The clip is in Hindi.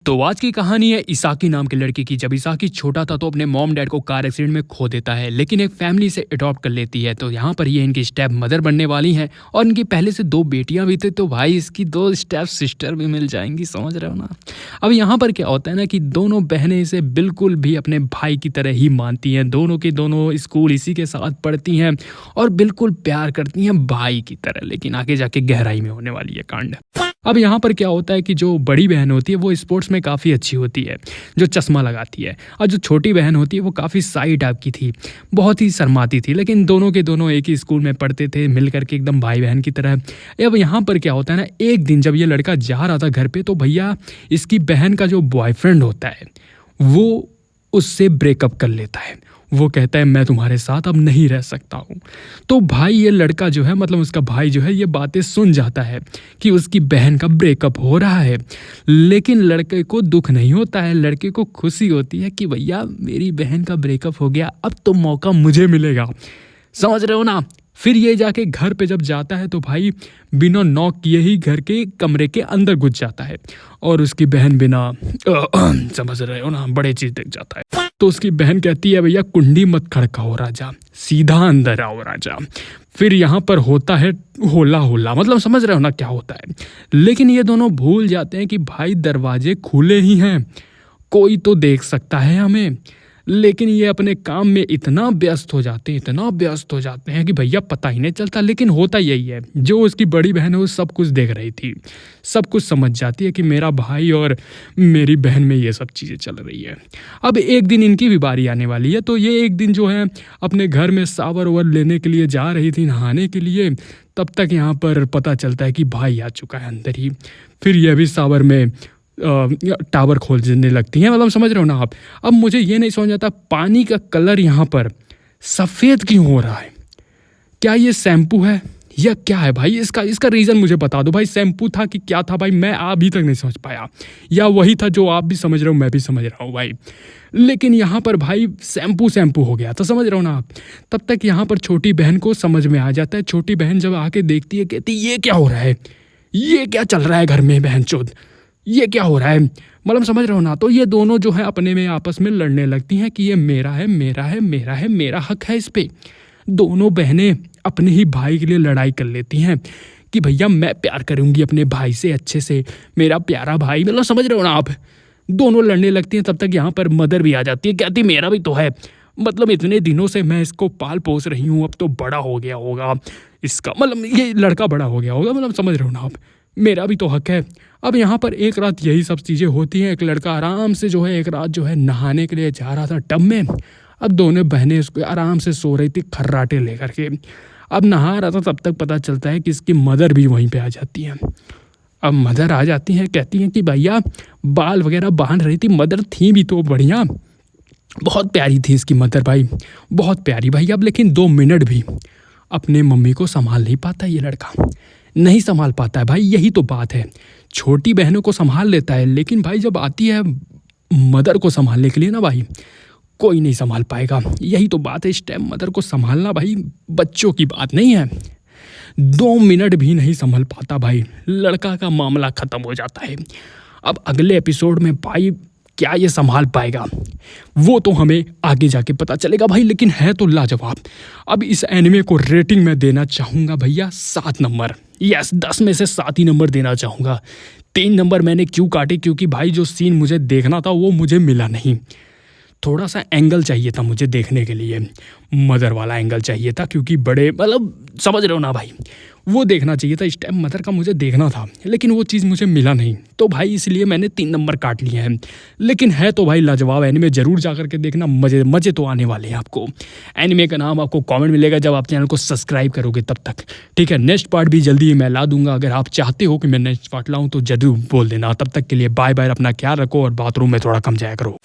तो आज की कहानी है इसाकी नाम के लड़के की। जब इसाकी छोटा था तो अपने मॉम डैड को कार एक्सीडेंट में खो देता है, लेकिन एक फैमिली से अडॉप्ट कर लेती है। तो यहाँ पर ये इनकी स्टेप मदर बनने वाली हैं और इनकी पहले से 2 बेटियां भी थी, तो भाई इसकी 2 स्टेप सिस्टर भी मिल जाएंगी, समझ रहे हो ना। अब यहाँ पर क्या होता है ना कि दोनों बहनें इसे बिल्कुल भी अपने भाई की तरह ही मानती हैं। दोनों के दोनों स्कूल इसी के साथ पढ़ती हैं और बिल्कुल प्यार करती हैं भाई की तरह, लेकिन आगे जाके गहराई में होने वाली है कांड। अब यहाँ पर क्या होता है कि जो बड़ी बहन होती है वो स्पोर्ट्स में काफ़ी अच्छी होती है, जो चश्मा लगाती है, और जो छोटी बहन होती है वो काफ़ी साई टाइप की थी, बहुत ही शर्माती थी, लेकिन दोनों के दोनों एक ही स्कूल में पढ़ते थे मिल करके एकदम भाई बहन की तरह। अब यहाँ पर क्या होता है ना, एक दिन जब ये लड़का जा रहा था घर पे तो भैया इसकी बहन का जो बॉयफ्रेंड होता है वो उससे ब्रेकअप कर लेता है। वो कहता है मैं तुम्हारे साथ अब नहीं रह सकता हूँ। तो भाई ये लड़का जो है, मतलब उसका भाई जो है, ये बातें सुन जाता है कि उसकी बहन का ब्रेकअप हो रहा है, लेकिन लड़के को दुख नहीं होता है, लड़के को खुशी होती है कि भैया मेरी बहन का ब्रेकअप हो गया, अब तो मौका मुझे मिलेगा, समझ रहे हो ना। फिर ये जाके घर पे जब जाता है तो भाई बिना नॉक किए ही घर के कमरे के अंदर घुस जाता है और उसकी बहन बिना समझ रहे हो ना बड़े चीज देख जाता है। तो उसकी बहन कहती है भैया कुंडी मत खड़काओ राजा, सीधा अंदर आओ राजा। फिर यहाँ पर होता है होला होला, मतलब समझ रहे हो ना क्या होता है। लेकिन ये दोनों भूल जाते हैं कि भाई दरवाजे खुले ही हैं, कोई तो देख सकता है हमें, लेकिन ये अपने काम में इतना व्यस्त हो जाते हैं कि भैया पता ही नहीं चलता। लेकिन होता यही है, जो उसकी बड़ी बहन है वो सब कुछ देख रही थी, सब कुछ समझ जाती है कि मेरा भाई और मेरी बहन में ये सब चीज़ें चल रही है। अब एक दिन इनकी भी बारी आने वाली है, तो ये एक दिन जो है अपने घर में सावर ओवर लेने के लिए जा रही थी नहाने के लिए, तब तक यहाँ पर पता चलता है कि भाई आ चुका है अंदर ही। फिर यह भी सावर में टावर खोलने लगती हैं, मतलब समझ रहे हो ना आप। अब मुझे ये नहीं समझ आता पानी का कलर यहाँ पर सफ़ेद क्यों हो रहा है, क्या ये शैम्पू है या क्या है भाई, इसका रीज़न मुझे बता दो भाई। शैम्पू था कि क्या था भाई, मैं अभी तक नहीं समझ पाया, या वही था जो आप भी समझ रहे हो मैं भी समझ रहा हूँ भाई। लेकिन यहाँ पर भाई शैम्पू हो गया था, समझ रहे हो ना आप। तब तक यहाँ पर छोटी बहन को समझ में आ जाता है। छोटी बहन जब आके देखती है कहती ये क्या हो रहा है, ये क्या चल रहा है घर में बहन चोद, ये क्या हो रहा है, मतलब समझ रहे हो ना। तो ये दोनों जो है अपने में आपस में लड़ने लगती हैं कि ये मेरा है, मेरा हक है इस पे। दोनों बहनें अपने ही भाई के लिए लड़ाई कर लेती हैं कि भैया मैं प्यार करूंगी अपने भाई से अच्छे से, मेरा प्यारा भाई, मतलब समझ रहे हो ना आप। दोनों लड़ने लगती हैं। तब तक यहाँ पर मदर भी आ जाती है, कहती मेरा भी तो है, मतलब इतने दिनों से मैं इसको पाल पोस रही हूँ, अब तो बड़ा हो गया होगा इसका, मतलब ये लड़का बड़ा हो गया होगा, मतलब समझ रहे हो ना आप, मेरा भी तो हक है। अब यहाँ पर एक रात यही सब चीज़ें होती हैं। एक लड़का आराम से जो है एक रात जो है नहाने के लिए जा रहा था टब में। अब दोनों बहनें उसको आराम से सो रही थी खर्राटे लेकर के। अब नहा रहा था, तब तक पता चलता है कि इसकी मदर भी वहीं पे आ जाती हैं। अब मदर आ जाती हैं, कहती हैं कि भैया बाल वगैरह बांध रही थी, मदर थी भी तो बढ़िया, बहुत प्यारी थी इसकी मदर भाई, बहुत प्यारी भाई। अब लेकिन 2 मिनट भी अपने मम्मी को संभाल नहीं पाता, ये लड़का नहीं संभाल पाता है भाई। यही तो बात है, छोटी बहनों को संभाल लेता है, लेकिन भाई जब आती है मदर को संभालने के लिए ना भाई, कोई नहीं संभाल पाएगा। यही तो बात है, इस टाइम मदर को संभालना भाई बच्चों की बात नहीं है। 2 मिनट भी नहीं संभाल पाता भाई, लड़का का मामला ख़त्म हो जाता है। अब अगले एपिसोड में भाई क्या ये संभाल पाएगा वो तो हमें आगे जाके पता चलेगा भाई, लेकिन है तो लाजवाब। अब इस एनिमे को रेटिंग मैं देना चाहूँगा भैया 7 नंबर, यस 10 में से 7 ही नंबर देना चाहूँगा। 3 नंबर मैंने क्यों काटे, क्योंकि भाई जो सीन मुझे देखना था वो मुझे मिला नहीं। थोड़ा सा एंगल चाहिए था मुझे देखने के लिए, मदर वाला एंगल चाहिए था, क्योंकि बड़े मतलब समझ रहे हो ना भाई, वो देखना चाहिए था। इस टाइम मदर का मुझे देखना था, लेकिन वो चीज़ मुझे मिला नहीं, तो भाई इसलिए मैंने 3 नंबर काट लिए हैं। लेकिन है तो भाई लाजवाब एनिमे, ज़रूर जा करके देखना, मज़े तो आने वाले हैं आपको। एनिमे का नाम आपको कमेंट मिलेगा जब आप चैनल को सब्सक्राइब करोगे तब तक, ठीक है। नेक्स्ट पार्ट भी जल्दी ही मैं ला दूंगा, अगर आप चाहते हो कि मैं नेक्स्ट पार्ट लाऊँ तो जरूर बोल देना। तब तक के लिए बाय बाय, अपना ख्याल रखो और बाथरूम में थोड़ा कम जाया करो।